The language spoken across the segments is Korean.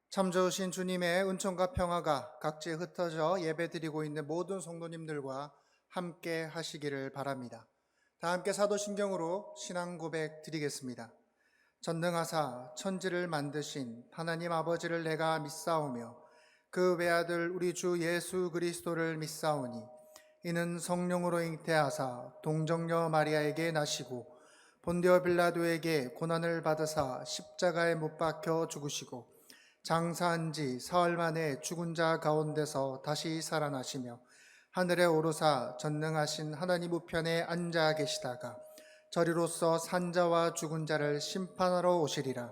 참 좋으신 주님의 은총과 평화가 각지에 흩어져 예배드리고 있는 모든 성도님들과 함께 하시기를 바랍니다. 다 함께 사도신경으로 신앙 고백 드리겠습니다. 전능하사 천지를 만드신 하나님 아버지를 내가 믿사오며 그 외아들 우리 주 예수 그리스도를 믿사오니 이는 성령으로 잉태하사 동정녀 마리아에게 나시고 본디오 빌라도에게 고난을 받으사 십자가에 못 박혀 죽으시고 장사한 지 사흘 만에 죽은 자 가운데서 다시 살아나시며 하늘에 오르사 전능하신 하나님 우편에 앉아 계시다가 저리로서 산자와 죽은 자를 심판하러 오시리라.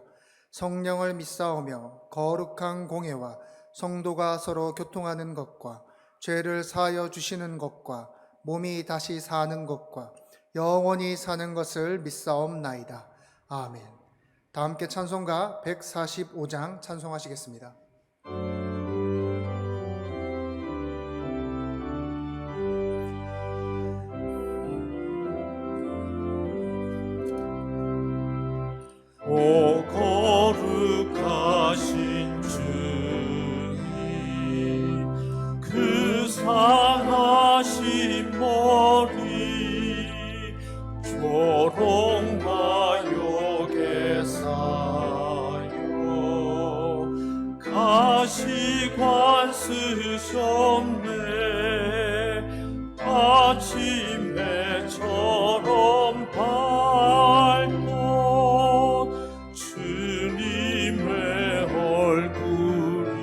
성령을 믿사오며 거룩한 공예와 성도가 서로 교통하는 것과 죄를 사하여 주시는 것과 몸이 다시 사는 것과 영원히 사는 것을 믿사옵나이다. 아멘. 다 함께 찬송가 145장 찬송하시겠습니다. 오 거룩하신 주님, 그 상하신 머리 조롱마욕에 쌓여 가시관 쓰셨네. 아침해처럼 밝고 주님의 얼굴이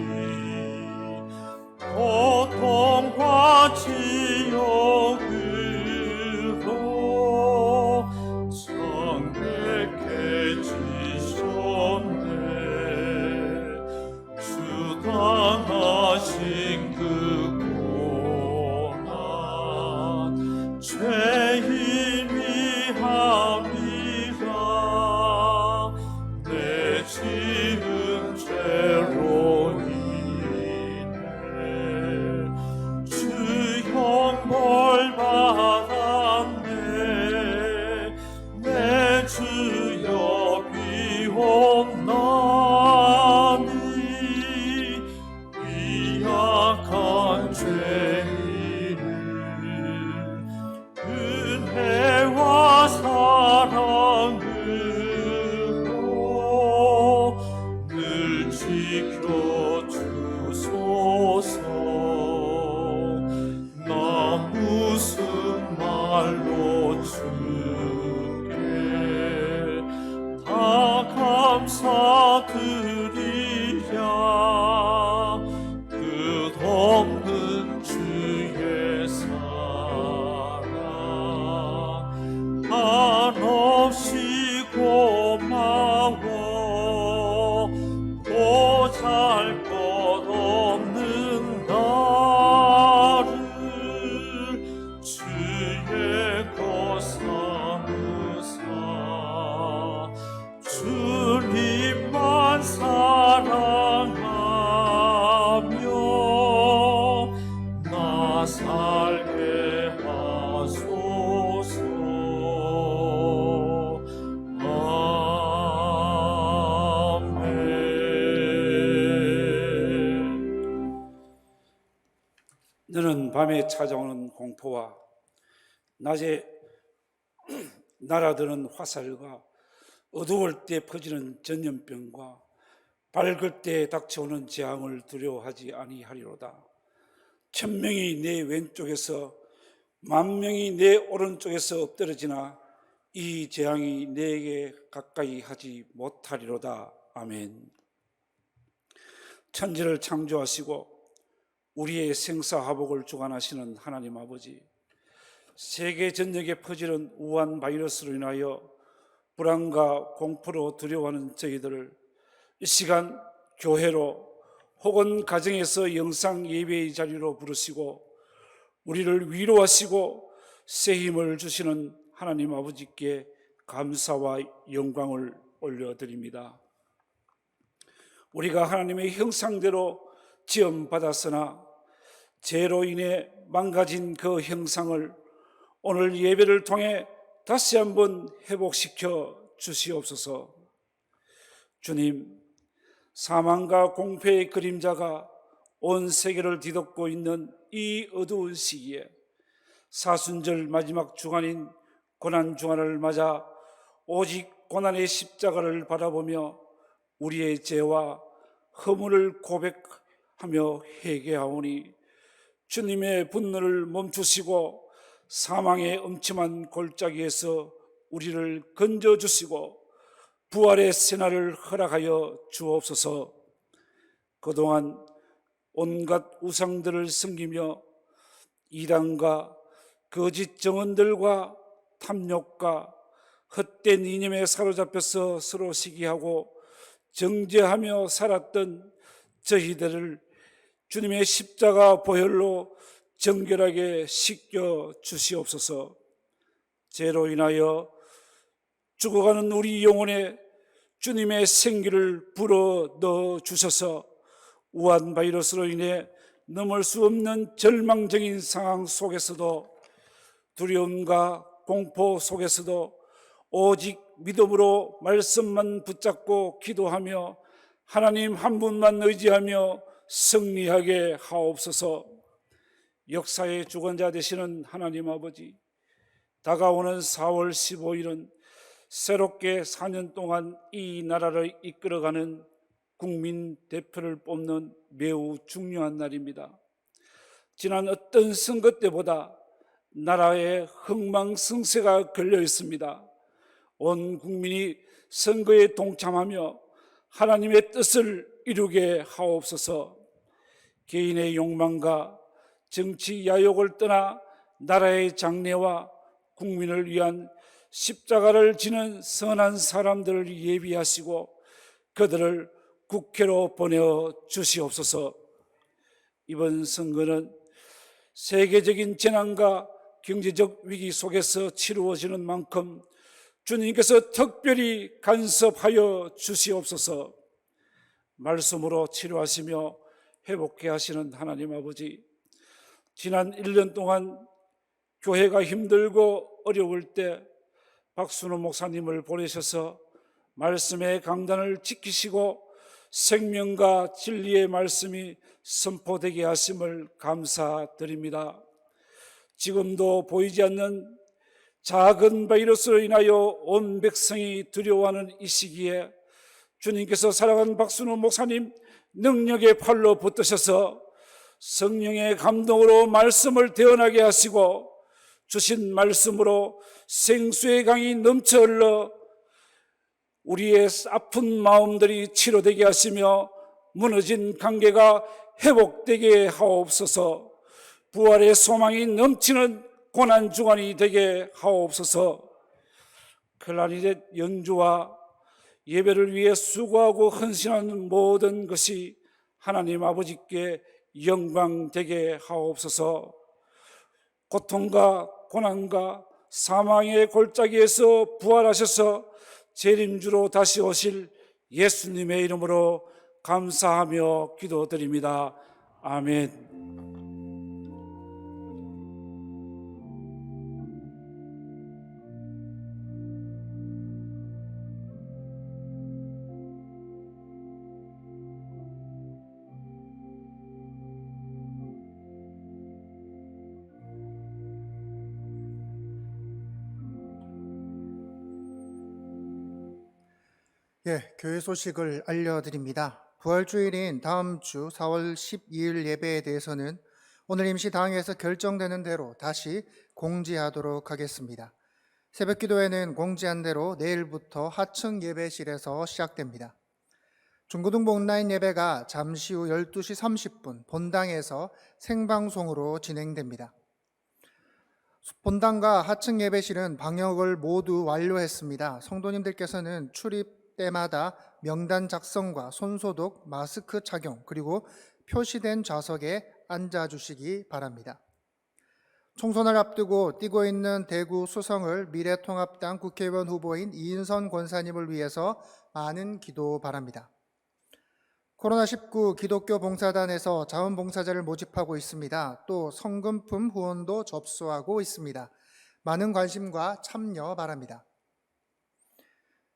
고통과 지옥으로 창백해지셨네. 주당하신 그 고난 죄인이 함이라. 내 지은 죄로 인해 주 형벌 받았네. 내 주여 비옵나니 이 약한 죄인을 은혜와 사랑으로 늘 지켜주소서. 나 무슨 말로 주께 다 감사드리랴. 끝없는 주의 사랑 한없이 고마워. 보잘것없는 나를 주의 것 삼으사 주님만 사랑하며 나 살게 하소서. 아멘. 너는 밤에 찾아오는 공포와 낮에 날아드는 화살과 어두울 때 퍼지는 전염병과 밝을 때 닥쳐오는 재앙을 두려워하지 아니하리로다. 1000명이 내 왼쪽에서 10,000명이 내 오른쪽에서 엎드러지나 이 재앙이 내게 가까이 하지 못하리로다. 아멘. 천지를 창조하시고 우리의 생사화복을 주관하시는 하나님 아버지, 세계 전역에 퍼지는 우한 바이러스로 인하여 불안과 공포로 두려워하는 저희들을 이 시간 교회로 혹은 가정에서 영상 예배의 자리로 부르시고 우리를 위로하시고 새 힘을 주시는 하나님 아버지께 감사와 영광을 올려드립니다. 우리가 하나님의 형상대로 지음받았으나 죄로 인해 망가진 그 형상을 오늘 예배를 통해 다시 한번 회복시켜 주시옵소서. 주님, 사망과 공포의 그림자가 온 세계를 뒤덮고 있는 이 어두운 시기에 사순절 마지막 주간인 고난 주간을 맞아 오직 고난의 십자가를 바라보며 우리의 죄와 허물을 고백하며 회개하오니 주님의 분노를 멈추시고 사망의 엄침한 골짜기에서 우리를 건져주시고 부활의 새날을 허락하여 주옵소서. 그동안 온갖 우상들을 섬기며 이단과 거짓 정언들과 탐욕과 헛된 이념에 사로잡혀서 서로 시기하고 정죄하며 살았던 저희들을 주님의 십자가 보혈로 정결하게 씻겨 주시옵소서. 죄로 인하여 죽어가는 우리 영혼에 주님의 생기를 불어 넣어 주셔서 우한 바이러스로 인해 넘을 수 없는 절망적인 상황 속에서도 두려움과 공포 속에서도 오직 믿음으로 말씀만 붙잡고 기도하며 하나님 한 분만 의지하며 승리하게 하옵소서. 역사의 주관자 되시는 하나님 아버지, 다가오는 4월 15일은 새롭게 4년 동안 이 나라를 이끌어가는 국민 대표를 뽑는 매우 중요한 날입니다. 지난 어떤 선거 때보다 나라에 흥망성쇠가 걸려 있습니다. 온 국민이 선거에 동참하며 하나님의 뜻을 이루게 하옵소서. 개인의 욕망과 정치 야욕을 떠나 나라의 장래와 국민을 위한 십자가를 지는 선한 사람들을 예비하시고 그들을 국회로 보내어 주시옵소서. 이번 선거는 세계적인 재난과 경제적 위기 속에서 치루어지는 만큼 주님께서 특별히 간섭하여 주시옵소서. 말씀으로 치료하시며 회복케 하시는 하나님 아버지, 지난 1년 동안 교회가 힘들고 어려울 때 박순호 목사님을 보내셔서 말씀의 강단을 지키시고 생명과 진리의 말씀이 선포되게 하심을 감사드립니다. 지금도 보이지 않는 작은 바이러스로 인하여 온 백성이 두려워하는 이 시기에 주님께서 사랑하는 박순호 목사님 능력의 팔로 붙드셔서 성령의 감동으로 말씀을 대언하게 하시고 주신 말씀으로 생수의 강이 넘쳐 흘러 우리의 아픈 마음들이 치료되게 하시며 무너진 관계가 회복되게 하옵소서. 부활의 소망이 넘치는 고난주간이 되게 하옵소서. 클라리넷 연주와 예배를 위해 수고하고 헌신하는 모든 것이 하나님 아버지께 영광되게 하옵소서. 고통과 고난과 사망의 골짜기에서 부활하셔서 재림주로 다시 오실 예수님의 이름으로 감사하며 기도드립니다. 아멘. 교회 소식을 알려드립니다. 부활주일인 다음 주 4월 12일 예배에 대해서는 오늘 임시 당회에서 결정되는 대로 다시 공지하도록 하겠습니다. 새벽기도회는 공지한 대로 내일부터 하층 예배실에서 시작됩니다. 중고등부 온라인 예배가 잠시 후 12시 30분 본당에서 생방송으로 진행됩니다. 본당과 하층 예배실은 방역을 모두 완료했습니다. 성도님들께서는 출입 때마다 명단 작성과 손소독, 마스크 착용, 그리고 표시된 좌석에 앉아주시기 바랍니다. 총선을 앞두고 뛰고 있는 대구 수성을 미래통합당 국회의원 후보인 이인선 권사님을 위해서 많은 기도 바랍니다. 코로나19 기독교 봉사단에서 자원봉사자를 모집하고 있습니다. 또 성금품 후원도 접수하고 있습니다. 많은 관심과 참여 바랍니다.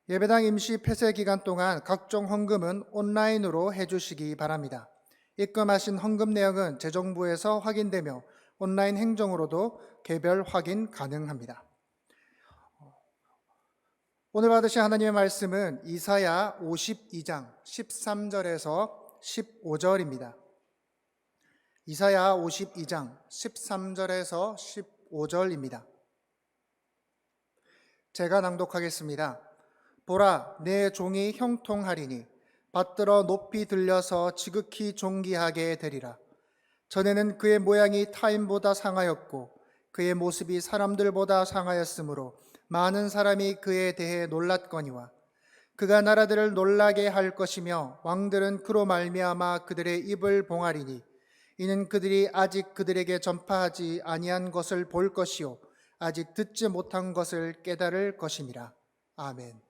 예배당 임시 폐쇄 기간 동안 각종 헌금은 온라인으로 해주시기 바랍니다. 입금하신 헌금 내역은 재정부에서 확인되며 온라인 행정으로도 개별 확인 가능합니다. 오늘 받으신 하나님의 말씀은 이사야 52장 13절에서 15절입니다. 이사야 52장 13절에서 15절입니다. 제가 낭독하겠습니다. 보라, 내 종이 형통하리니 받들어 높이 들려서 지극히 존귀하게 되리라. 전에는 그의 모양이 타인보다 상하였고 그의 모습이 사람들보다 상하였으므로 많은 사람이 그에 대해 놀랐거니와 그가 나라들을 놀라게 할 것이며 왕들은 그로 말미암아 그들의 입을 봉하리니 이는 그들이 아직 그들에게 전파하지 아니한 것을 볼 것이요 아직 듣지 못한 것을 깨달을 것임이라. 아멘.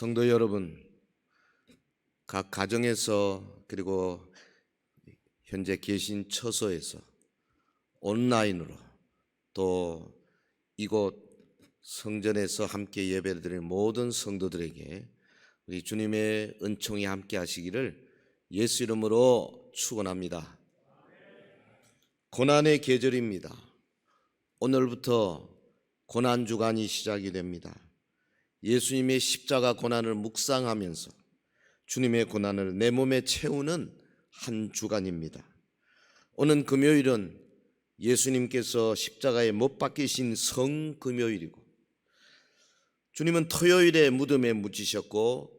성도 여러분, 각 가정에서 그리고 현재 계신 처소에서 온라인으로 또 이곳 성전에서 함께 예배를 드리는 모든 성도들에게 우리 주님의 은총이 함께 하시기를 예수 이름으로 축원합니다. 고난의 계절입니다. 오늘부터 고난 주간이 시작이 됩니다. 예수님의 십자가 고난을 묵상하면서 주님의 고난을 내 몸에 채우는 한 주간입니다. 오는 금요일은 예수님께서 십자가에 못 박히신 성금요일이고 주님은 토요일에 무덤에 묻히셨고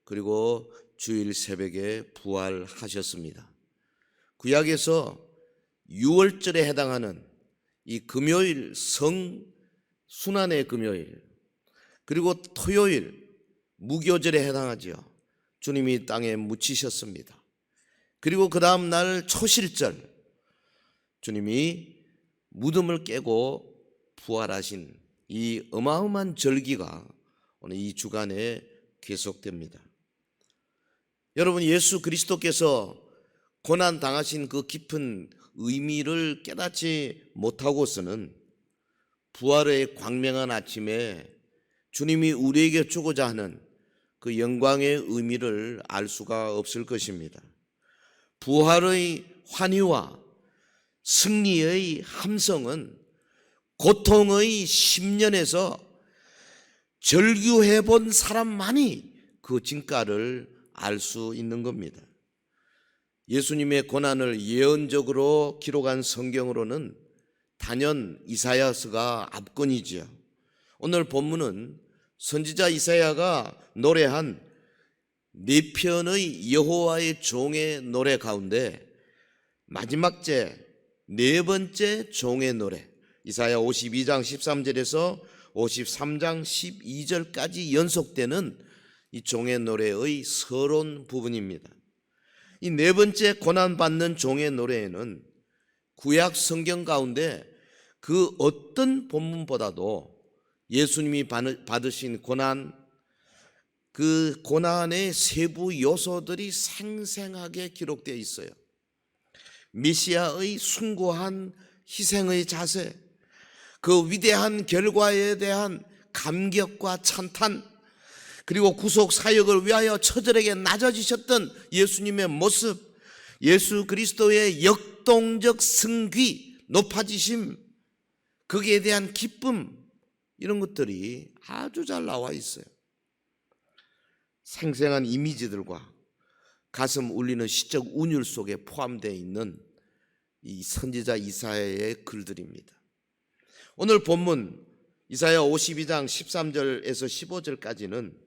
그리고 주일 새벽에 부활하셨습니다. 구약에서 유월절에 해당하는 이 금요일 순환의 금요일 그리고 토요일 무교절에 해당하죠. 주님이 땅에 묻히셨습니다. 그리고 그 다음 날 초실절 주님이 무덤을 깨고 부활하신 이 어마어마한 절기가 오늘 이 주간에 계속됩니다. 여러분, 예수 그리스도께서 고난 당하신 그 깊은 의미를 깨닫지 못하고서는 부활의 광명한 아침에 주님이 우리에게 주고자 하는 그 영광의 의미를 알 수가 없을 것입니다. 부활의 환희와 승리의 함성은 고통의 10년에서 절규해 본 사람만이 그 진가를 알 수 있는 겁니다. 예수님의 고난을 예언적으로 기록한 성경으로는 단연 이사야서가 압권이지요. 오늘 본문은 선지자 이사야가 노래한 4편의 여호와의 종의 노래 가운데 마지막 제 4번째 종의 노래, 이사야 52장 13절에서 53장 12절까지 연속되는 이 종의 노래의 서론 부분입니다. 이 4번째 고난받는 종의 노래에는 구약 성경 가운데 그 어떤 본문보다도 예수님이 받으신 고난, 그 고난의 세부 요소들이 생생하게 기록되어 있어요. 메시아의 숭고한 희생의 자세, 그 위대한 결과에 대한 감격과 찬탄, 그리고 구속 사역을 위하여 처절하게 낮아지셨던 예수님의 모습, 예수 그리스도의 역동적 승귀, 높아지심, 거기에 대한 기쁨, 이런 것들이 아주 잘 나와 있어요. 생생한 이미지들과 가슴 울리는 시적 운율 속에 포함되어 있는 이 선지자 이사야의 글들입니다. 오늘 본문 이사야 52장 13절에서 15절까지는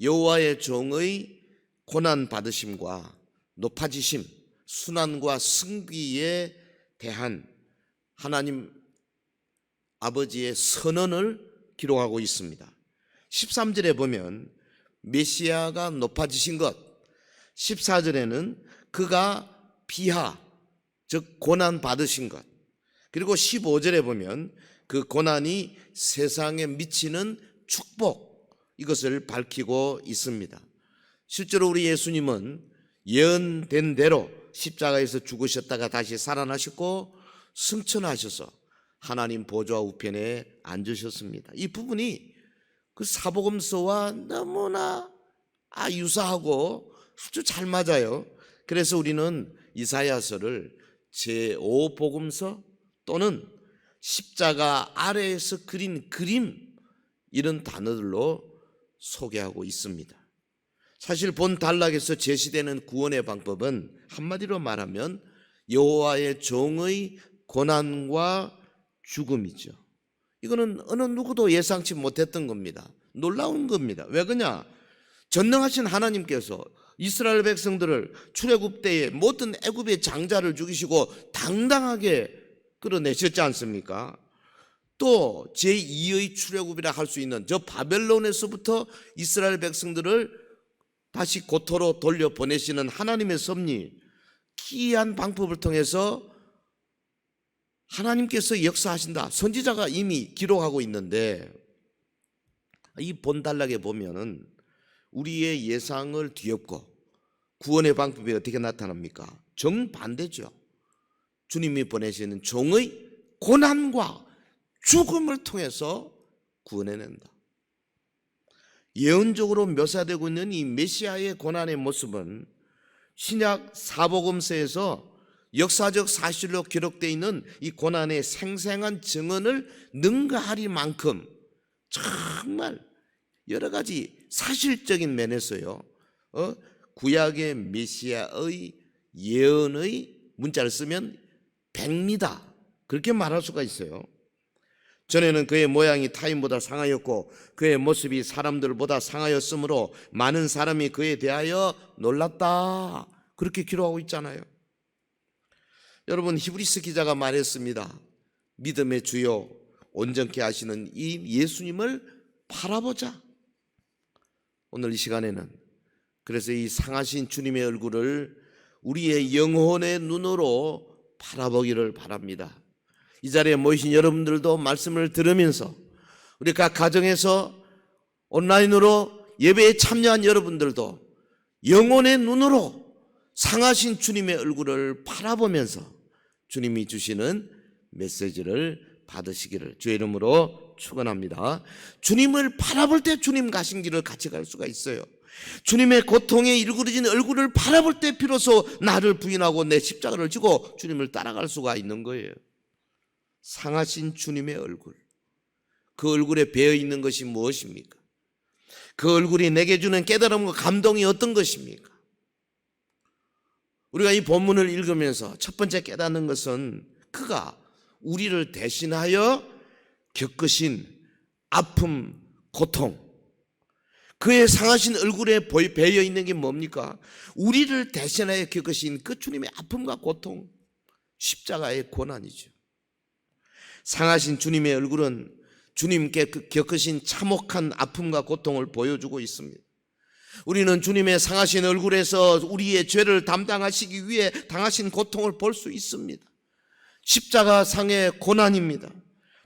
여호와의 종의 고난 받으심과 높아지심, 순환과 승귀에 대한 하나님 아버지의 선언을 기록하고 있습니다. 13절에 보면 메시아가 높아지신 것, 14절에는 그가 비하, 즉 고난 받으신 것, 그리고 15절에 보면 그 고난이 세상에 미치는 축복, 이것을 밝히고 있습니다. 실제로 우리 예수님은 예언된 대로 십자가에서 죽으셨다가 다시 살아나셨고 승천하셔서 하나님 보좌 우편에 앉으셨습니다. 이 부분이 그 사복음서와 너무나 유사하고 아주 잘 맞아요. 그래서 우리는 이사야서를 제5복음서 또는 십자가 아래에서 그린 그림, 이런 단어들로 소개하고 있습니다. 사실 본 단락에서 제시되는 구원의 방법은 한마디로 말하면 여호와의 종의 고난과 죽음이죠. 이거는 어느 누구도 예상치 못했던 겁니다. 놀라운 겁니다. 왜 그러냐? 전능하신 하나님께서 이스라엘 백성들을 출애굽 때에 모든 애굽의 장자를 죽이시고 당당하게 끌어내셨지 않습니까? 또 제2의 출애굽이라 할 수 있는 저 바벨론에서부터 이스라엘 백성들을 다시 고토로 돌려보내시는 하나님의 섭리, 기이한 방법을 통해서 하나님께서 역사하신다. 선지자가 이미 기록하고 있는데 이 본단락에 보면은 우리의 예상을 뒤엎고 구원의 방법이 어떻게 나타납니까? 정반대죠. 주님이 보내시는 종의 고난과 죽음을 통해서 구원해낸다. 예언적으로 묘사되고 있는 이 메시아의 고난의 모습은 신약 사복음서에서 역사적 사실로 기록되어 있는 이 고난의 생생한 증언을 능가하리만큼 정말 여러 가지 사실적인 면에서요, 구약의 메시아의 예언의 문자를 쓰면 백미다, 그렇게 말할 수가 있어요. 전에는 그의 모양이 타인보다 상하였고 그의 모습이 사람들보다 상하였으므로 많은 사람이 그에 대하여 놀랐다, 그렇게 기록하고 있잖아요. 여러분, 히브리서 기자가 말했습니다. 믿음의 주요 온전케 하시는 이 예수님을 바라보자. 오늘 이 시간에는 그래서 이 상하신 주님의 얼굴을 우리의 영혼의 눈으로 바라보기를 바랍니다. 이 자리에 모이신 여러분들도 말씀을 들으면서 우리 각 가정에서 온라인으로 예배에 참여한 여러분들도 영혼의 눈으로 상하신 주님의 얼굴을 바라보면서 주님이 주시는 메시지를 받으시기를 주의 이름으로 축원합니다. 주님을 바라볼 때 주님 가신 길을 같이 갈 수가 있어요. 주님의 고통에 일그러진 얼굴을 바라볼 때 비로소 나를 부인하고 내 십자가를 지고 주님을 따라갈 수가 있는 거예요. 상하신 주님의 얼굴, 그 얼굴에 배어 있는 것이 무엇입니까? 그 얼굴이 내게 주는 깨달음과 감동이 어떤 것입니까? 우리가 이 본문을 읽으면서 첫 번째 깨닫는 것은 그가 우리를 대신하여 겪으신 아픔, 고통, 그의 상하신 얼굴에 배어 있는 게 뭡니까? 우리를 대신하여 겪으신 그 주님의 아픔과 고통, 십자가의 고난이죠. 상하신 주님의 얼굴은 주님께 겪으신 참혹한 아픔과 고통을 보여주고 있습니다. 우리는 주님의 상하신 얼굴에서 우리의 죄를 담당하시기 위해 당하신 고통을 볼 수 있습니다. 십자가상의 고난입니다.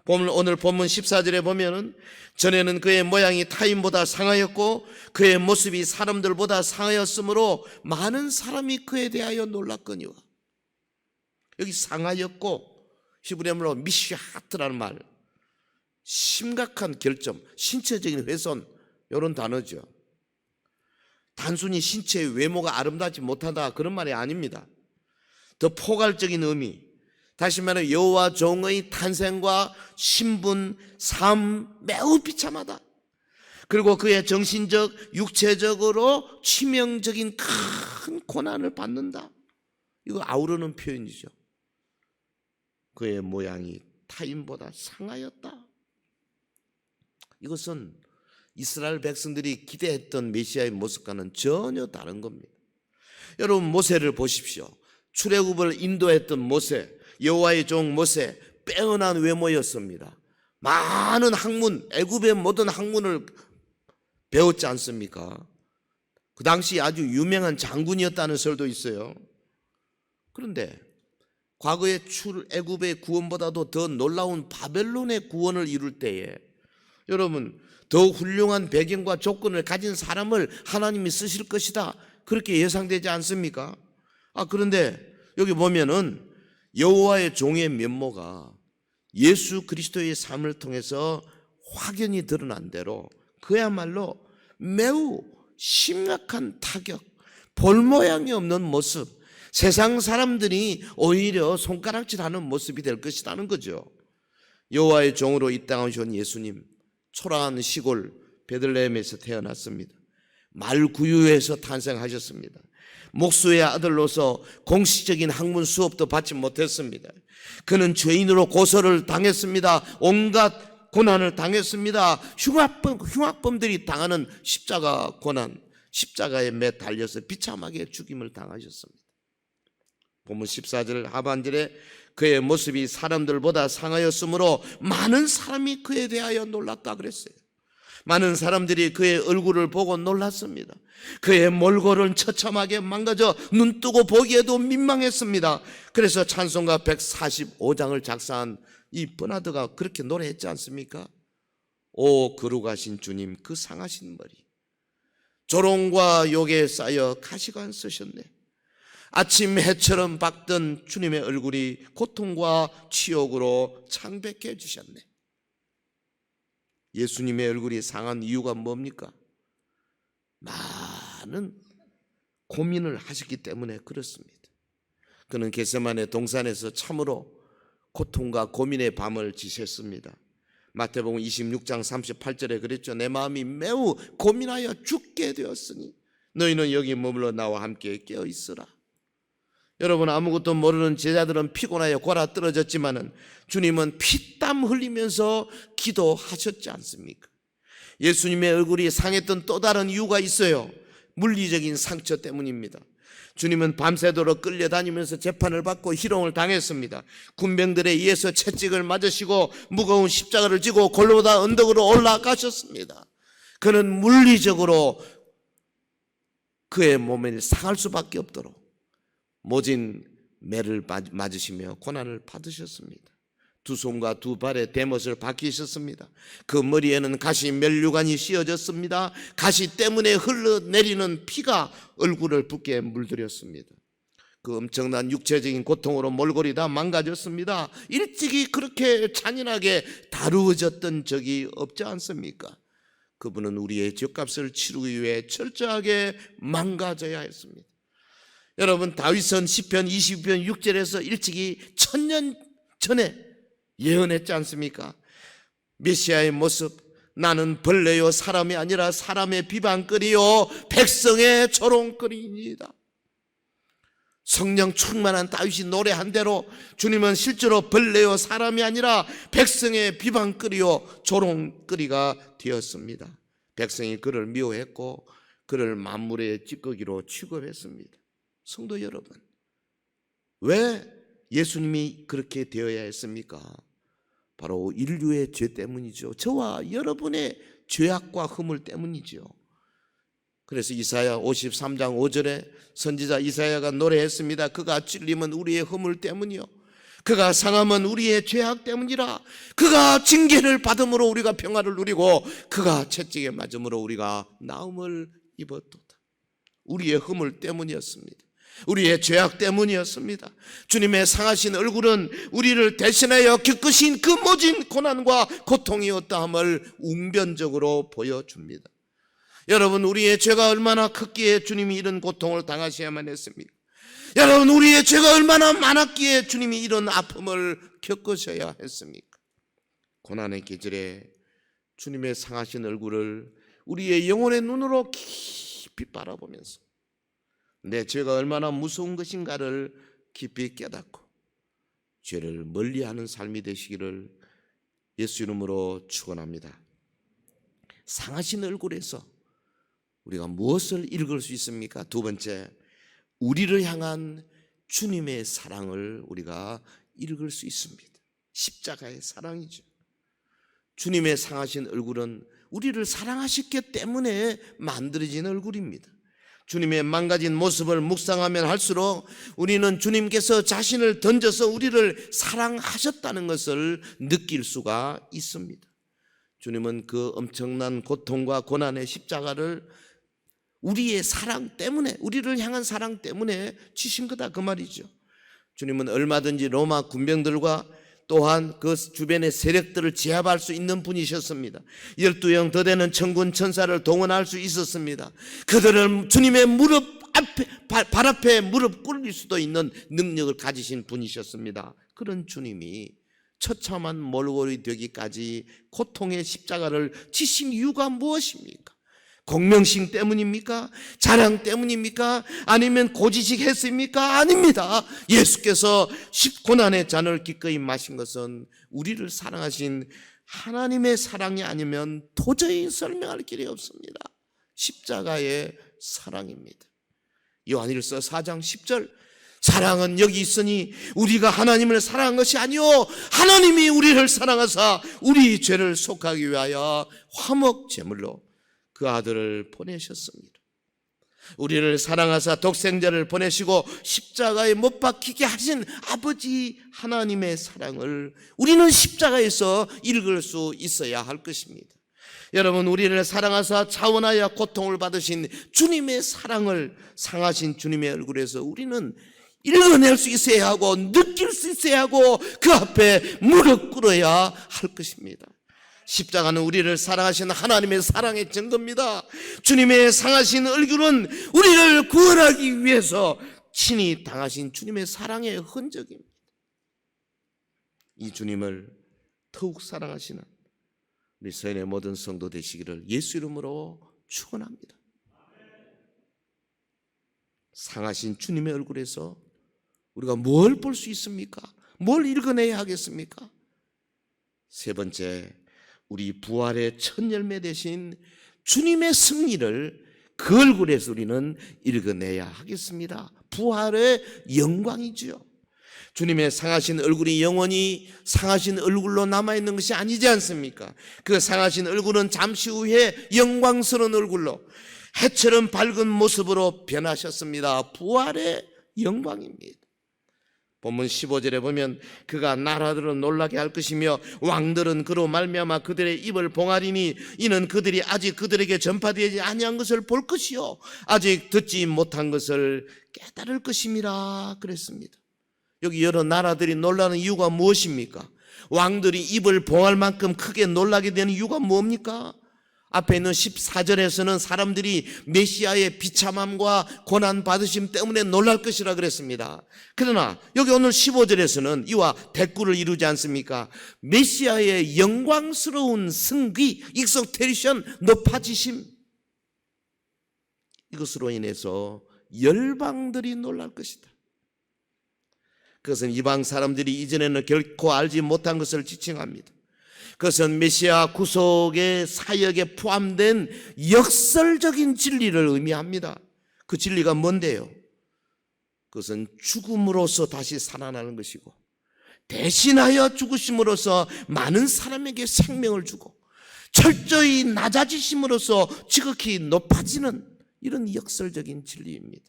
오늘 본문 14절에 보면은 전에는 그의 모양이 타인보다 상하였고 그의 모습이 사람들보다 상하였으므로 많은 사람이 그에 대하여 놀랐거니와. 여기 상하였고 히브리어로 미시하트라는 말, 심각한 결점, 신체적인 훼손, 이런 단어죠. 단순히 신체의 외모가 아름답지 못하다 그런 말이 아닙니다. 더 포괄적인 의미, 다시 말해 여호와 종의 탄생과 신분, 삶 매우 비참하다. 그리고 그의 정신적, 육체적으로 치명적인 큰 고난을 받는다. 이거 아우르는 표현이죠. 그의 모양이 타인보다 상하였다. 이것은 이스라엘 백성들이 기대했던 메시아의 모습과는 전혀 다른 겁니다. 여러분 모세를 보십시오. 출애굽을 인도했던 모세, 여호와의 종 모세, 빼어난 외모였습니다. 많은 학문, 애굽의 모든 학문을 배웠지 않습니까? 그 당시 아주 유명한 장군이었다는 설도 있어요. 그런데 과거의 출애굽의 구원보다도 더 놀라운 바벨론의 구원을 이룰 때에 여러분 더 훌륭한 배경과 조건을 가진 사람을 하나님이 쓰실 것이다, 그렇게 예상되지 않습니까? 그런데 여기 보면은 여호와의 종의 면모가 예수 그리스도의 삶을 통해서 확연히 드러난 대로 그야말로 매우 심각한 타격, 볼 모양이 없는 모습, 세상 사람들이 오히려 손가락질하는 모습이 될 것이라는 거죠. 여호와의 종으로 이 땅에 오신 예수님, 초라한 시골 베들레헴에서 태어났습니다. 말구유에서 탄생하셨습니다. 목수의 아들로서 공식적인 학문 수업도 받지 못했습니다. 그는 죄인으로 고소를 당했습니다. 온갖 고난을 당했습니다. 흉악범들이 당하는 십자가 고난, 십자가에 매달려서 비참하게 죽임을 당하셨습니다. 본문 14절 하반절에 그의 모습이 사람들보다 상하였으므로 많은 사람이 그에 대하여 놀랐다 그랬어요. 많은 사람들이 그의 얼굴을 보고 놀랐습니다. 그의 몰골은 처참하게 망가져 눈 뜨고 보기에도 민망했습니다. 그래서 찬송가 145장을 작사한 이 버나드가 그렇게 노래했지 않습니까? 오 거룩하신 주님, 그 상하신 머리 조롱과 욕에 쌓여 가시관 쓰셨네. 아침 해처럼 밝던 주님의 얼굴이 고통과 치욕으로 창백해 주셨네. 예수님의 얼굴이 상한 이유가 뭡니까? 많은 고민을 하셨기 때문에 그렇습니다. 그는 겟세마네 동산에서 참으로 고통과 고민의 밤을 지셨습니다. 마태복음 26장 38절에 그랬죠. 내 마음이 매우 고민하여 죽게 되었으니 너희는 여기 머물러 나와 함께 깨어 있으라. 여러분 아무것도 모르는 제자들은 피곤하여 골아 떨어졌지만은 주님은 피땀 흘리면서 기도하셨지 않습니까? 예수님의 얼굴이 상했던 또 다른 이유가 있어요. 물리적인 상처 때문입니다. 주님은 밤새도록 끌려다니면서 재판을 받고 희롱을 당했습니다. 군병들에 의해서 채찍을 맞으시고 무거운 십자가를 지고 골고다 언덕으로 올라가셨습니다. 그는 물리적으로 그의 몸이 상할 수밖에 없도록 모진 매를 맞으시며 고난을 받으셨습니다. 두 손과 두 발에 대못을 박히셨습니다. 그 머리에는 가시 면류관이 씌어졌습니다. 가시 때문에 흘러내리는 피가 얼굴을 붓게 물들였습니다. 그 엄청난 육체적인 고통으로 몰골이 다 망가졌습니다. 일찍이 그렇게 잔인하게 다루어졌던 적이 없지 않습니까? 그분은 우리의 죄값을 치르기 위해 철저하게 망가져야 했습니다. 여러분, 다윗은 시편 22편 6절에서 일찍이 1000년 전에 예언했지 않습니까? 메시아의 모습, 나는 벌레요 사람이 아니라 사람의 비방거리요 백성의 조롱거리입니다. 성령 충만한 다윗이 노래한 대로 주님은 실제로 벌레요 사람이 아니라 백성의 비방거리요 조롱거리가 되었습니다. 백성이 그를 미워했고 그를 만물의 찌꺼기로 취급했습니다. 성도 여러분, 왜 예수님이 그렇게 되어야 했습니까? 바로 인류의 죄 때문이죠. 저와 여러분의 죄악과 허물 때문이죠. 그래서 이사야 53장 5절에 선지자 이사야가 노래했습니다. 그가 찔림은 우리의 허물 때문이요, 그가 상함은 우리의 죄악 때문이라. 그가 징계를 받음으로 우리가 평화를 누리고 그가 채찍에 맞음으로 우리가 나음을 입었도다. 우리의 허물 때문이었습니다. 우리의 죄악 때문이었습니다. 주님의 상하신 얼굴은 우리를 대신하여 겪으신 그 모진 고난과 고통이었다함을 웅변적으로 보여줍니다. 여러분, 우리의 죄가 얼마나 컸기에 주님이 이런 고통을 당하셔야만 했습니까? 여러분, 우리의 죄가 얼마나 많았기에 주님이 이런 아픔을 겪으셔야 했습니까? 고난의 계절에 주님의 상하신 얼굴을 우리의 영혼의 눈으로 깊이 바라보면서 내 죄가 얼마나 무서운 것인가를 깊이 깨닫고 죄를 멀리하는 삶이 되시기를 예수 이름으로 축원합니다. 상하신 얼굴에서 우리가 무엇을 읽을 수 있습니까? 두 번째, 우리를 향한 주님의 사랑을 우리가 읽을 수 있습니다. 십자가의 사랑이죠. 주님의 상하신 얼굴은 우리를 사랑하셨기 때문에 만들어진 얼굴입니다. 주님의 망가진 모습을 묵상하면 할수록 우리는 주님께서 자신을 던져서 우리를 사랑하셨다는 것을 느낄 수가 있습니다. 주님은 그 엄청난 고통과 고난의 십자가를 우리의 사랑 때문에, 우리를 향한 사랑 때문에 지신 거다, 그 말이죠. 주님은 얼마든지 로마 군병들과 또한 그 주변의 세력들을 제압할 수 있는 분이셨습니다. 12형 더 되는 천군 천사를 동원할 수 있었습니다. 그들을 주님의 무릎 앞에, 발 앞에 무릎 꿇을 수도 있는 능력을 가지신 분이셨습니다. 그런 주님이 처참한 몰골이 되기까지 고통의 십자가를 지신 이유가 무엇입니까? 공명심 때문입니까? 자랑 때문입니까? 아니면 고지식 했습니까? 아닙니다. 예수께서 고난의 잔을 기꺼이 마신 것은 우리를 사랑하신 하나님의 사랑이 아니면 도저히 설명할 길이 없습니다. 십자가의 사랑입니다. 요한일서 4장 10절, 사랑은 여기 있으니 우리가 하나님을 사랑한 것이 아니요 하나님이 우리를 사랑하사 우리 죄를 속하기 위하여 화목 제물로 그 아들을 보내셨습니다. 우리를 사랑하사 독생자를 보내시고 십자가에 못 박히게 하신 아버지 하나님의 사랑을 우리는 십자가에서 읽을 수 있어야 할 것입니다. 여러분, 우리를 사랑하사 자원하여 고통을 받으신 주님의 사랑을 상하신 주님의 얼굴에서 우리는 읽어낼 수 있어야 하고 느낄 수 있어야 하고 그 앞에 무릎 꿇어야 할 것입니다. 십자가는 우리를 사랑하신 하나님의 사랑의 증거입니다. 주님의 상하신 얼굴은 우리를 구원하기 위해서 친히 당하신 주님의 사랑의 흔적입니다. 이 주님을 더욱 사랑하시는 우리 서연의 모든 성도 되시기를 예수 이름으로 축원합니다. 상하신 주님의 얼굴에서 우리가 뭘 볼 수 있습니까? 뭘 읽어내야 하겠습니까? 세 번째, 우리 부활의 첫 열매 되신 주님의 승리를 그 얼굴에서 우리는 읽어내야 하겠습니다. 부활의 영광이죠. 주님의 상하신 얼굴이 영원히 상하신 얼굴로 남아있는 것이 아니지 않습니까? 그 상하신 얼굴은 잠시 후에 영광스러운 얼굴로 해처럼 밝은 모습으로 변하셨습니다. 부활의 영광입니다. 본문 15절에 보면 그가 나라들은 놀라게 할 것이며 왕들은 그로 말미암아 그들의 입을 봉하리니 이는 그들이 아직 그들에게 전파되지 아니한 것을 볼 것이요 아직 듣지 못한 것을 깨달을 것임이라 그랬습니다. 여기 여러 나라들이 놀라는 이유가 무엇입니까? 왕들이 입을 봉할 만큼 크게 놀라게 되는 이유가 뭡니까? 앞에 있는 14절에서는 사람들이 메시아의 비참함과 고난 받으심 때문에 놀랄 것이라 그랬습니다. 그러나 여기 오늘 15절에서는 이와 대꾸를 이루지 않습니까? 메시아의 영광스러운 승귀, 익석테이션, 높아지심, 이것으로 인해서 열방들이 놀랄 것이다. 그것은 이방 사람들이 이전에는 결코 알지 못한 것을 지칭합니다. 그것은 메시아 구속의 사역에 포함된 역설적인 진리를 의미합니다. 그 진리가 뭔데요? 그것은 죽음으로써 다시 살아나는 것이고 대신하여 죽으심으로써 많은 사람에게 생명을 주고 철저히 낮아지심으로써 지극히 높아지는 이런 역설적인 진리입니다.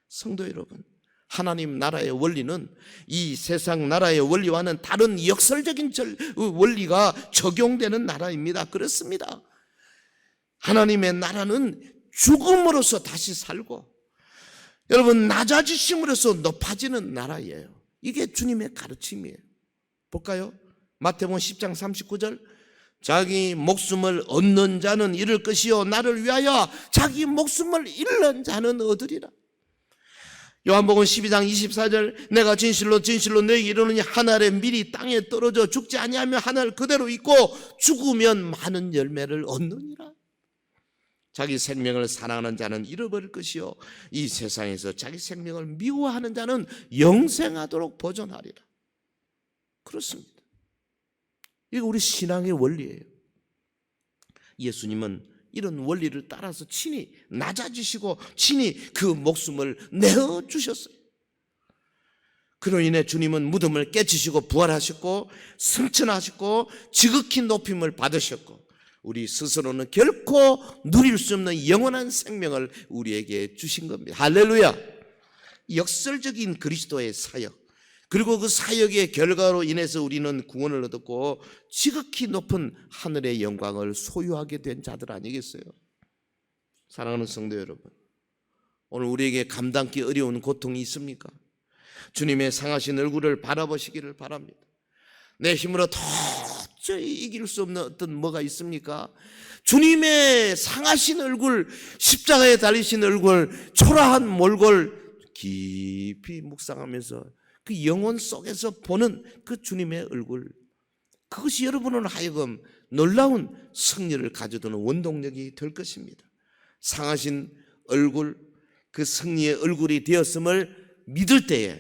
성도 여러분, 하나님 나라의 원리는 이 세상 나라의 원리와는 다른 역설적인 원리가 적용되는 나라입니다. 그렇습니다. 하나님의 나라는 죽음으로써 다시 살고 여러분 낮아지심으로써 높아지는 나라예요. 이게 주님의 가르침이에요. 볼까요? 마태복음 10장 39절 자기 목숨을 얻는 자는 잃을 것이요 나를 위하여 자기 목숨을 잃는 자는 얻으리라. 요한복음 12장 24절 내가 진실로 진실로 너희에게 이르노니 한 알의 밀이 땅에 떨어져 죽지 아니하면 한 알 그대로 있고 죽으면 많은 열매를 얻느니라. 자기 생명을 사랑하는 자는 잃어버릴 것이요 이 세상에서 자기 생명을 미워하는 자는 영생하도록 보존하리라. 그렇습니다. 이게 우리 신앙의 원리예요. 예수님은 이런 원리를 따라서 친히 낮아지시고 친히 그 목숨을 내어주셨어요. 그로 인해 주님은 무덤을 깨치시고 부활하셨고 승천하셨고 지극히 높임을 받으셨고 우리 스스로는 결코 누릴 수 없는 영원한 생명을 우리에게 주신 겁니다. 할렐루야. 역설적인 그리스도의 사역 그리고 그 사역의 결과로 인해서 우리는 구원을 얻었고 지극히 높은 하늘의 영광을 소유하게 된 자들 아니겠어요? 사랑하는 성도 여러분, 오늘 우리에게 감당기 어려운 고통이 있습니까? 주님의 상하신 얼굴을 바라보시기를 바랍니다. 내 힘으로 도저히 이길 수 없는 어떤 뭐가 있습니까? 주님의 상하신 얼굴, 십자가에 달리신 얼굴, 초라한 몰골 깊이 묵상하면서 그 영혼 속에서 보는 그 주님의 얼굴, 그것이 여러분은 하여금 놀라운 승리를 가져두는 원동력이 될 것입니다. 상하신 얼굴, 그 승리의 얼굴이 되었음을 믿을 때에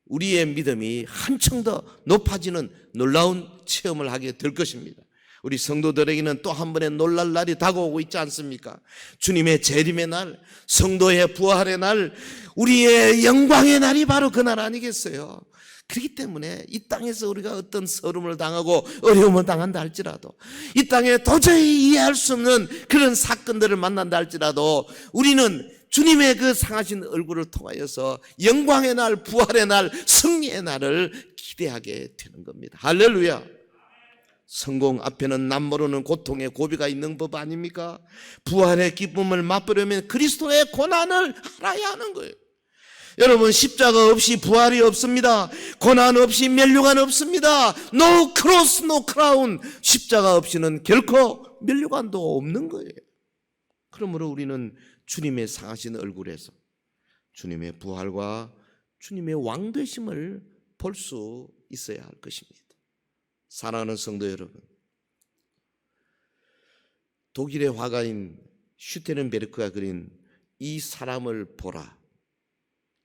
우리의 믿음이 한층 더 높아지는 놀라운 체험을 하게 될 것입니다. 우리 성도들에게는 또 한 번의 놀랄 날이 다가오고 있지 않습니까? 주님의 재림의 날, 성도의 부활의 날, 우리의 영광의 날이 바로 그 날 아니겠어요? 그렇기 때문에 이 땅에서 우리가 어떤 서름을 당하고 어려움을 당한다 할지라도 이 땅에 도저히 이해할 수 없는 그런 사건들을 만난다 할지라도 우리는 주님의 그 상하신 얼굴을 통하여서 영광의 날, 부활의 날, 승리의 날을 기대하게 되는 겁니다. 할렐루야. 성공 앞에는 남모르는 고통의 고비가 있는 법 아닙니까? 부활의 기쁨을 맛보려면 그리스도의 고난을 알아야 하는 거예요. 여러분, 십자가 없이 부활이 없습니다. 고난 없이 면류관 없습니다. No cross, no crown. 십자가 없이는 결코 면류관도 없는 거예요. 그러므로 우리는 주님의 상하신 얼굴에서 주님의 부활과 주님의 왕되심을 볼 수 있어야 할 것입니다. 사랑하는 성도 여러분, 독일의 화가인 슈테른베르크가 그린 이 사람을 보라,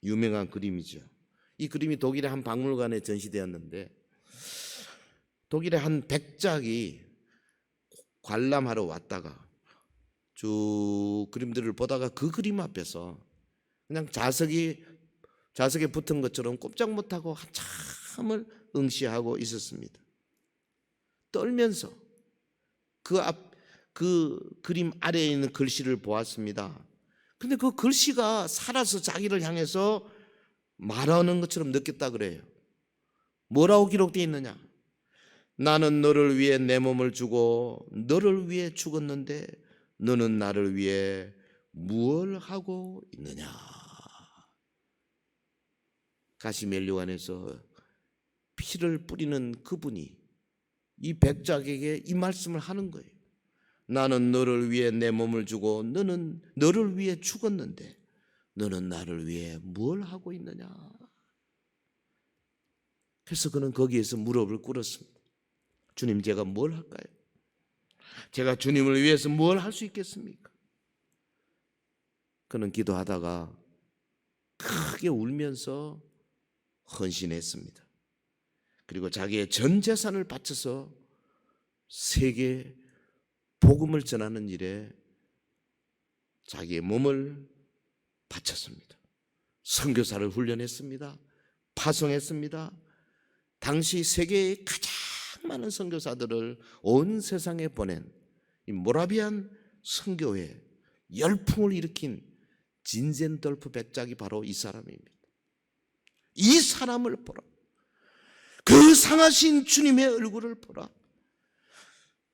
유명한 그림이죠. 이 그림이 독일의 한 박물관에 전시되었는데 독일의 한 백작이 관람하러 왔다가 쭉 그림들을 보다가 그 그림 앞에서 그냥 자석에 붙은 것처럼 꼼짝 못하고 한참을 응시하고 있었습니다. 떨면서 그 그림 아래에 있는 글씨를 보았습니다. 근데 그 글씨가 살아서 자기를 향해서 말하는 것처럼 느꼈다 그래요. 뭐라고 기록되어 있느냐? 나는 너를 위해 내 몸을 주고 너를 위해 죽었는데 너는 나를 위해 무엇을 하고 있느냐? 가시멜리완에서 피를 뿌리는 그분이 이 백작에게 이 말씀을 하는 거예요. 나는 너를 위해 내 몸을 주고 너는 너를 위해 죽었는데 너는 나를 위해 뭘 하고 있느냐? 그래서 그는 거기에서 무릎을 꿇었습니다. 주님, 제가 뭘 할까요? 제가 주님을 위해서 뭘 할 수 있겠습니까? 그는 기도하다가 크게 울면서 헌신했습니다. 그리고 자기의 전 재산을 바쳐서 세계 복음을 전하는 일에 자기의 몸을 바쳤습니다. 선교사를 훈련했습니다. 파송했습니다. 당시 세계의 가장 많은 선교사들을 온 세상에 보낸 이 모라비안 선교회 열풍을 일으킨 진젠돌프 백작이 바로 이 사람입니다. 이 사람을 보라. 그 상하신 주님의 얼굴을 보라.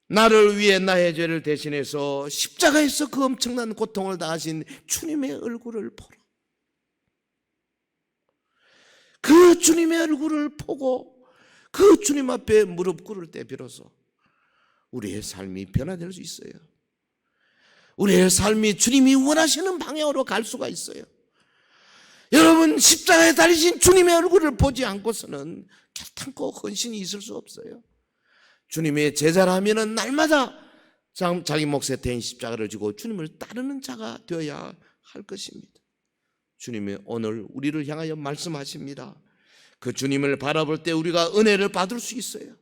나를 위해 나의 죄를 대신해서 십자가에서 그 엄청난 고통을 당하신 주님의 얼굴을 보라. 그 주님의 얼굴을 보고 그 주님 앞에 무릎 꿇을 때 비로소 우리의 삶이 변화될 수 있어요. 우리의 삶이 주님이 원하시는 방향으로 갈 수가 있어요. 여러분, 십자가에 달리신 주님의 얼굴을 보지 않고서는 결탄코 헌신이 있을 수 없어요. 주님의 제자라면은 날마다 자기 몫에 대인 십자가를 지고 주님을 따르는 자가 되어야 할 것입니다. 주님이 오늘 우리를 향하여 말씀하십니다. 그 주님을 바라볼 때 우리가 은혜를 받을 수 있어요.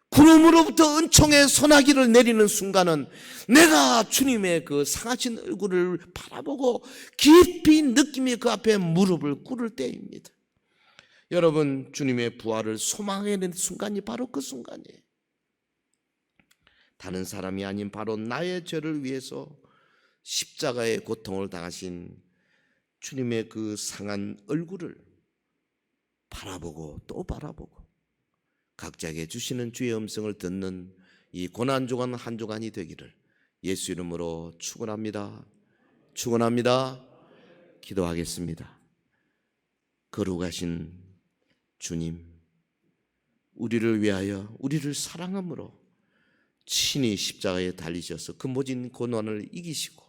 구름으로부터 은총의 소나기를 내리는 순간은 내가 주님의 그 상하신 얼굴을 바라보고 깊이 느끼며 그 앞에 무릎을 꿇을 때입니다. 여러분, 주님의 부활을 소망하는 순간이 바로 그 순간이에요. 다른 사람이 아닌 바로 나의 죄를 위해서 십자가의 고통을 당하신 주님의 그 상한 얼굴을 바라보고 또 바라보고 각자에게 주시는 주의 음성을 듣는 이 고난주간 한 주간이 되기를 예수 이름으로 축원합니다. 축원합니다. 기도하겠습니다. 거룩하신 주님, 우리를 위하여 우리를 사랑함으로 친히 십자가에 달리셔서 그 모진 고난을 이기시고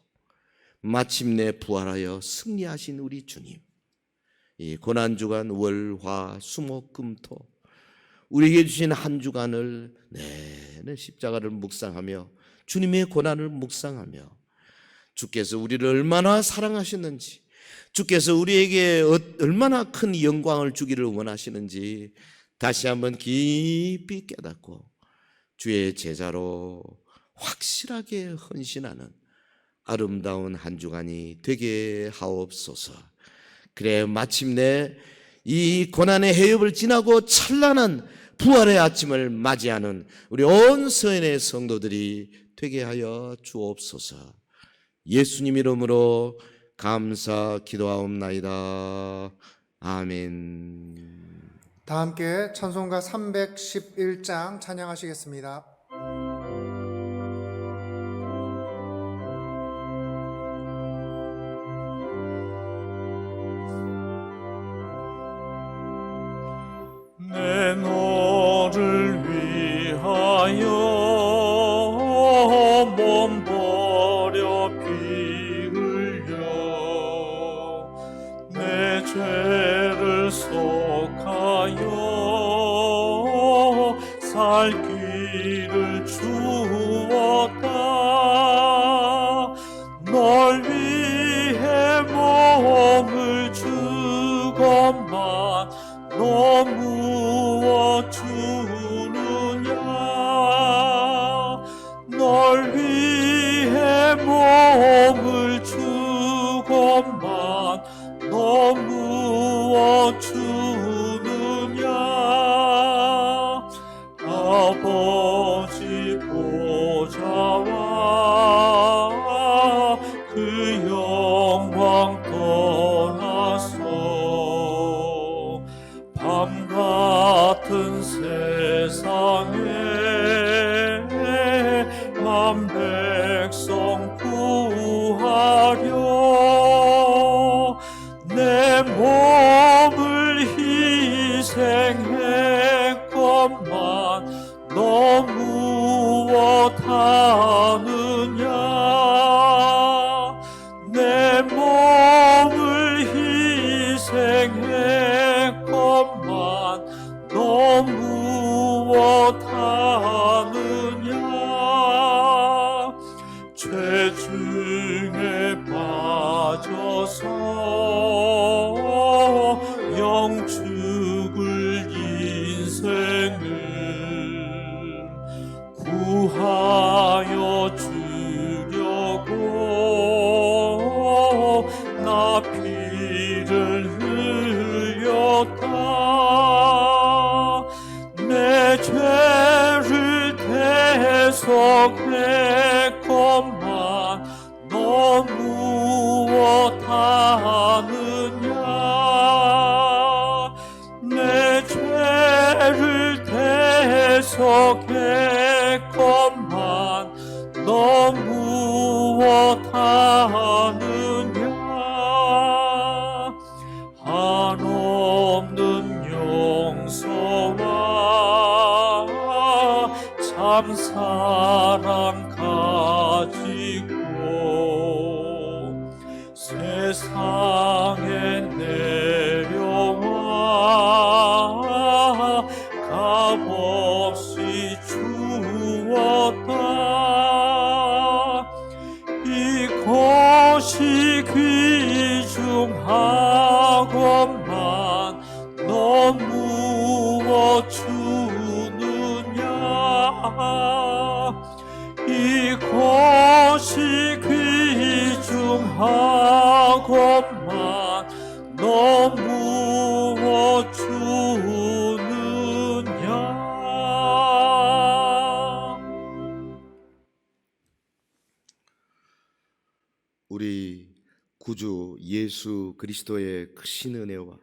마침내 부활하여 승리하신 우리 주님, 이 고난주간 월화 수목금토 우리에게 주신 한 주간을 내내 십자가를 묵상하며 주님의 고난을 묵상하며 주께서 우리를 얼마나 사랑하셨는지, 주께서 우리에게 얼마나 큰 영광을 주기를 원하시는지 다시 한번 깊이 깨닫고 주의 제자로 확실하게 헌신하는 아름다운 한 주간이 되게 하옵소서. 그래 마침내 이 고난의 해협을 지나고 찬란한 부활의 아침을 맞이하는 우리 온 서연의 성도들이 되게 하여 주옵소서. 예수님 이름으로 감사 기도하옵나이다. 아멘. 다 함께 찬송가 311장 찬양하시겠습니다. 내 너를 위하여 몸 버려 피 흘려 내 죄를 속하여 살 길을 주었다. 널 위해 몸을 주건만 너 무엇 주느냐. 널 위해 몸을 주건만 너 무엇 주느냐. 아버지 보좌와 그 영광 떠나서 너 무엇하느냐 내 몸을 희생했건만 너 무엇하느냐 죄중에 빠져서 영 죽을 인생을 구하여 주려고 나 피를 흘렸다 내 죄를 대속했건만 너 무엇하느냐 내 죄를 대속했건만 너 무엇하느냐 한없는 용서와 참 사랑 가지고 세상에 내려와 값없이 주었다 이것이 귀중하건만 너 무엇 주느냐 이것이 귀중하건만 너 무엇 주느냐 우리 구주 예수 그리스도의 크신 은혜와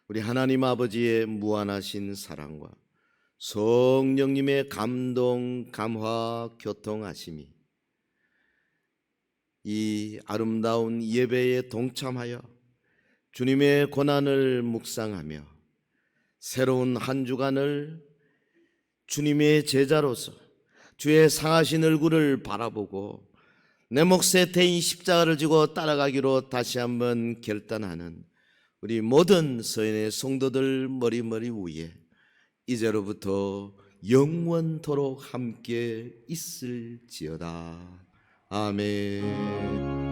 우리 하나님 아버지의 무한하신 사랑과 성령님의 감동, 감화, 교통하심이 이 아름다운 예배에 동참하여 주님의 고난을 묵상하며 새로운 한 주간을 주님의 제자로서 주의 상하신 얼굴을 바라보고 내 몫에 대인 십자가를 지고 따라가기로 다시 한번 결단하는 우리 모든 서인의 성도들 머리머리 위에 이제로부터 영원토록 함께 있을지어다. 아멘.